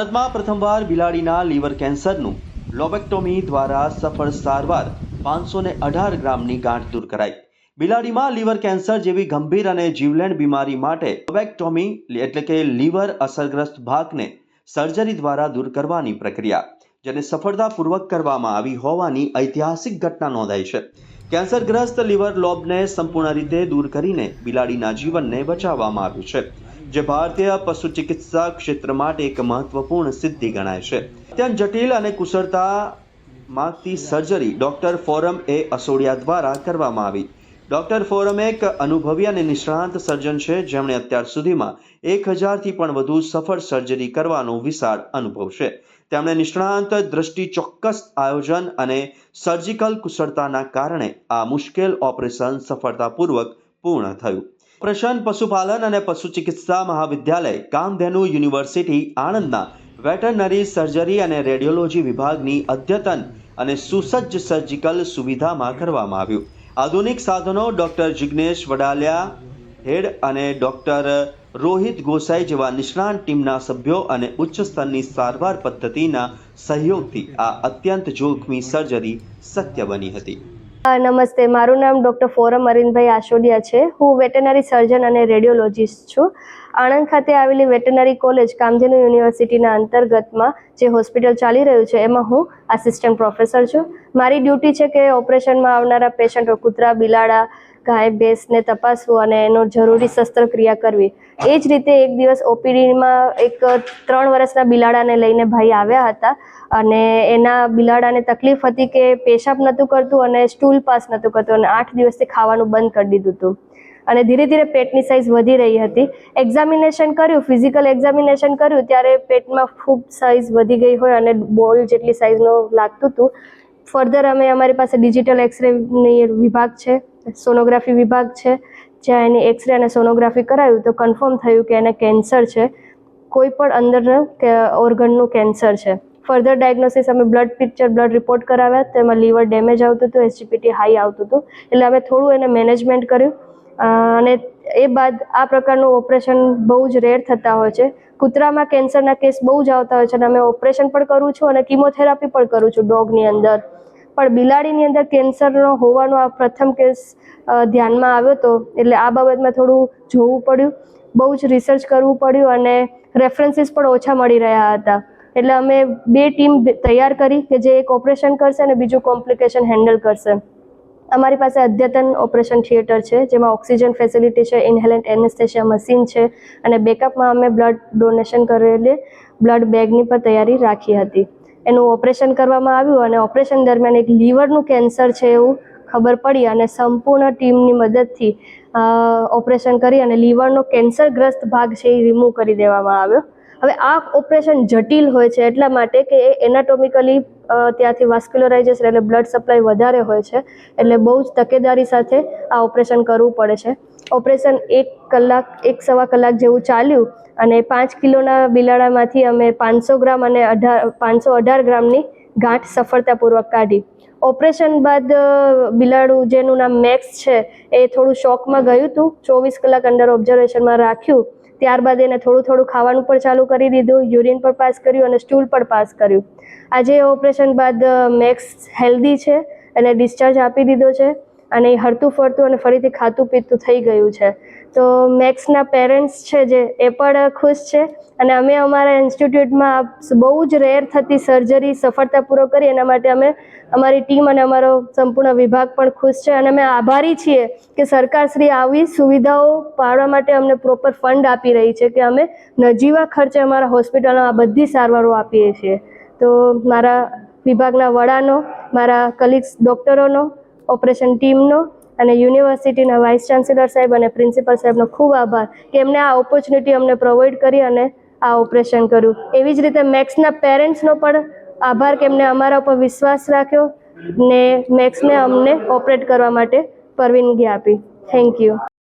ભારતમાં પ્રથમવાર બિલાડીના લીવર કેન્સરનું લોબેક્ટોમી દ્વારા સફળ સારવાર 518 ગ્રામની ગાંઠ દૂર કરાઈ। બિલાડીમાં લીવર કેન્સર જેવી ગંભીર અને જીવલેણ બીમારી માટે લોબેક્ટોમી એટલે કે લીવર અસરગ્રસ્ત ભાગને સર્જરી દ્વારા દૂર કરવાની પ્રક્રિયા જેને સફળતાપૂર્વક કરવામાં આવી હોવાની ઐતિહાસિક ઘટના નોંધાઈ છે। કેન્સરગ્રસ્ત લીવર લોબને સંપૂર્ણ રીતે દૂર કરીને બિલાડીના જીવનને બચાવવામાં આવ્યું છે, જે ભારતીય પશુ ચિકિત્સા ક્ષેત્ર માટે એક મહત્વપૂર્ણ સિદ્ધિ ગણાય છે। અત્યંત જટિલ અને કુશળતા માંગતી સર્જરી ડોક્ટર ફોરમ એ અસોડિયા દ્વારા કરવામાં આવી। ડોક્ટર ફોરમ એક અનુભવી અને નિષ્ણાત સર્જન છે, જેમણે અત્યાર સુધીમાં 1000થી પણ વધુ સફળ સર્જરી કરવાનો વિશાળ અનુભવ છે। તેમણે નિષ્ણાત દ્રષ્ટિ, ચોક્કસ આયોજન અને સર્જિકલ કુશળતાના કારણે આ મુશ્કેલ ઓપરેશન સફળતાપૂર્વક પૂર્ણ થયું। ઓપરેશન પશુપાલન અને પશુ ચિકિત્સા મહાવિદ્યાલય, કામધેનુ યુનિવર્સિટી, આણંદના વેટરનરી સર્જરી અને રેડિયોલોજી વિભાગની અદ્યતન અને સુસજ્જ સર્જિકલ સુવિધામાં કરવામાં આવ્યું। આધુનિક સાધનો, ડોક્ટર જિગ્નેશ વડાલિયા હેડ અને ડોક્ટર રોહિત ગોસાઈ જેવા નિષ્ણાત ટીમના સભ્યો અને ઉચ્ચ સ્તરની સારવાર પદ્ધતિના સહયોગથી આ અત્યંત જોખમી સર્જરી શક્ય બની હતી। નમસ્તે, મારું નામ ડૉક્ટર ફોરમ અરવિંદભાઈ આશોડિયા છે। હું વેટરનરી સર્જન અને રેડિયોલોજિસ્ટ છું। આણંદ ખાતે આવેલી વેટરનરી કોલેજ કામધેનુ યુનિવર્સિટીના અંતર્ગતમાં જે હોસ્પિટલ ચાલી રહ્યું છે એમાં હું આસિસ્ટન્ટ પ્રોફેસર છું। મારી ડ્યુટી છે કે ઓપરેશનમાં આવનારા પેશન્ટો, કૂતરા, બિલાડા, ગાય, ભેંસને તપાસવું અને એનો જરૂરી શસ્ત્રક્રિયા કરવી। એ જ રીતે એક દિવસ ઓપીડીમાં એક 3 વર્ષના બિલાડાને લઈને ભાઈ આવ્યા હતા અને એના બિલાડાને તકલીફ હતી કે પેશાબ નહોતું કરતું અને સ્ટૂલ પાસ નહોતું કરતું અને 8 દિવસથી ખાવાનું બંધ કરી દીધું હતું અને ધીરે ધીરે પેટની સાઇઝ વધી રહી હતી। એક્ઝામિનેશન કર્યું, ફિઝિકલ એક્ઝામિનેશન કર્યું ત્યારે પેટમાં ખૂબ સાઇઝ વધી ગઈ હોય અને બોલ જેટલી સાઇઝનું લાગતું હતું। ફર્ધર અમારી પાસે ડિજિટલ એક્સરેની વિભાગ છે, સોનોગ્રાફી વિભાગ છે, જ્યાં એની એક્સરે અને સોનોગ્રાફી કરાયું તો કન્ફર્મ થયું કે એને કેન્સર છે, કોઈ પણ અંદરનું ઓર્ગનનું કેન્સર છે। ફર્ધર ડાયગ્નોસિસ અમે બ્લડ પિક્ચર, બ્લડ રિપોર્ટ કરાવ્યા, તેમાં લીવર ડેમેજ આવતું હતું, એસજીપીટી હાઈ આવતું હતું, એટલે અમે થોડું એને મેનેજમેન્ટ કર્યું અને એ બાદ આ પ્રકારનું ઓપરેશન બહુ જ રેર થતા હોય છે। કૂતરામાં કેન્સરના કેસ બહુ જ આવતા હોય છે અને અમે ઓપરેશન પણ કરું છું અને કિમોથેરાપી પણ કરું છું ડોગની અંદર, પણ બિલાડીની અંદર કેન્સરનો હોવાનો આ પ્રથમ કેસ ધ્યાનમાં આવ્યો હતો, એટલે આ બાબતમાં થોડું જોવું પડ્યું, બહુ જ રિસર્ચ કરવું પડ્યું અને રેફરન્સીસ પણ ઓછા મળી રહ્યા હતા, એટલે અમે 2 ટીમ તૈયાર કરી કે જે એક ઓપરેશન કરશે અને બીજું કોમ્પ્લિકેશન હેન્ડલ કરશે। અમારી પાસે અદ્યતન ઓપરેશન થિયેટર છે, જેમાં ઓક્સિજન ફેસિલિટી છે, ઇન્હેલન્ટ એનેસ્થેસિયા મશીન છે અને બેકઅપમાં અમે બ્લડ ડોનેશન કરેલી બ્લડ બેગની પણ તૈયારી રાખી હતી। એનું ઓપરેશન કરવામાં આવ્યું અને ઓપરેશન દરમિયાન એક લીવરનું કેન્સર છે એવું ખબર પડી અને સંપૂર્ણ ટીમની મદદથી ઓપરેશન કરી અને લીવરનો કેન્સરગ્રસ્ત ભાગ છે એ રિમૂવ કરી દેવામાં આવ્યો। હવે આ ઓપરેશન જટિલ હોય છે એટલા માટે કે એ એનાટોમિકલી ત્યાંથી વાસ્ક્યુલરાઇઝેશન એટલે બ્લડ સપ્લાય વધારે હોય છે, એટલે બહુ જ તકેદારી સાથે આ ઓપરેશન કરવું પડે છે। ઓપરેશન 1 કલાક, 1.25 કલાક જેવું ચાલ્યું અને 5 કિલોના બિલાડામાંથી અમે 500 ગ્રામ અને 518 ગ્રામની ગાંઠ સફળતાપૂર્વક કાઢી। ઓપરેશન બાદ બિલાડું, જેનું નામ મેક્સ છે, એ થોડું શોકમાં ગયું હતું, 24 કલાક અંડર ઓબ્ઝર્વેશનમાં રાખ્યું, ત્યારબાદ એને થોડું થોડું ખાવાનું પણ ચાલુ કરી દીધું, યુરિન પણ પાસ કર્યું અને સ્ટૂલ પણ પાસ કર્યું। આજે ઓપરેશન બાદ મેક્સ હેલ્ધી છે અને ડિસ્ચાર્જ આપી દીધો છે અને એ હરતું ફરતું અને ફરીથી ખાતું પીતું થઈ ગયું છે। તો મેક્સના પેરેન્ટ્સ છે જે એ પણ ખુશ છે અને અમે અમારા ઇન્સ્ટિટ્યૂટમાં બહુ જ રેર થતી સર્જરી સફળતાપૂર્વક કરી એના માટે અમે અમારી ટીમ અને અમારો સંપૂર્ણ વિભાગ પણ ખુશ છે અને અમે આભારી છીએ કે સરકારશ્રી આવી સુવિધાઓ પાડવા માટે અમને પ્રોપર ફંડ આપી રહી છે કે અમે નજીવા ખર્ચે અમારા હોસ્પિટલમાં આ બધી સારવારો આપીએ છીએ। તો મારા વિભાગના વડાનો, મારા કલીગ્સ ડૉક્ટરોનો, ઓપરેશન ટીમનો અને યુનિવર્સિટીના વાઇસ ચાન્સેલર સાહેબ અને પ્રિન્સિપલ સાહેબનો ખૂબ આભાર કે એમને આ ઓપોર્ચ્યુનિટી અમને પ્રોવાઈડ કરી અને આ ઓપરેશન કર્યું। એવી જ રીતે મેક્સના પેરેન્ટ્સનો પણ આભાર કે એમને અમારા ઉપર વિશ્વાસ રાખ્યો ને મેક્સને અમને ઓપરેટ કરવા માટે પરવાનગી આપી। Thank you.